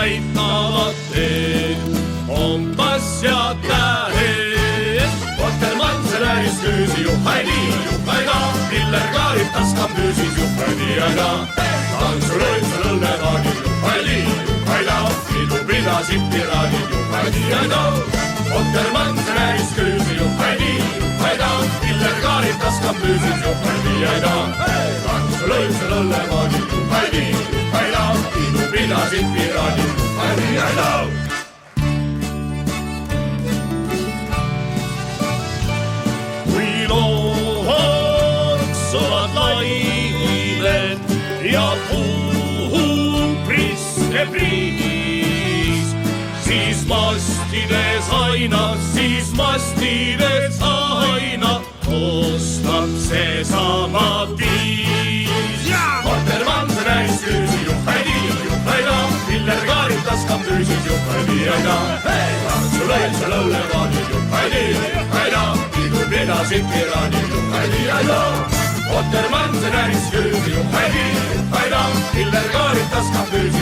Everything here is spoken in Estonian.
näitavad teed, kompass ja tähed. Kotermann see räägis küüsi, juhhaidii, juhhaida, Piller kaarib taskam küüsis, juhhaidii-aida. Tantsulõitsul õllevaadid, juhhaidii, juhhaida, pidu-pidasid piraadid, juhhaidii-aida. Kotermann see räägis küüsi, juhhaidii, juhhaida, Piller kaarib taskam küüsis, juhhaidii-aida. Tantsulõitsul õllevaadid, juhhaidii, juhhaida, pidu-pidasid piraadid, juhhaidii-aida. Loksuvad lained ja puhub priske priis, siis mastides aina koostab seesama viis. Kotermann see näis küüsi, juhhaidii, juhhaida, Piller kaarib taskam küüsis, juhhaidii-aida. Tantsulõid seal õllevaadid, juhhaidii, juhhaida, pidasid piraadid, juhhaidii-aida. Kotermann see näris küüsi, juhhaidii, juhhaida, Piller kaarib taskam küüsi,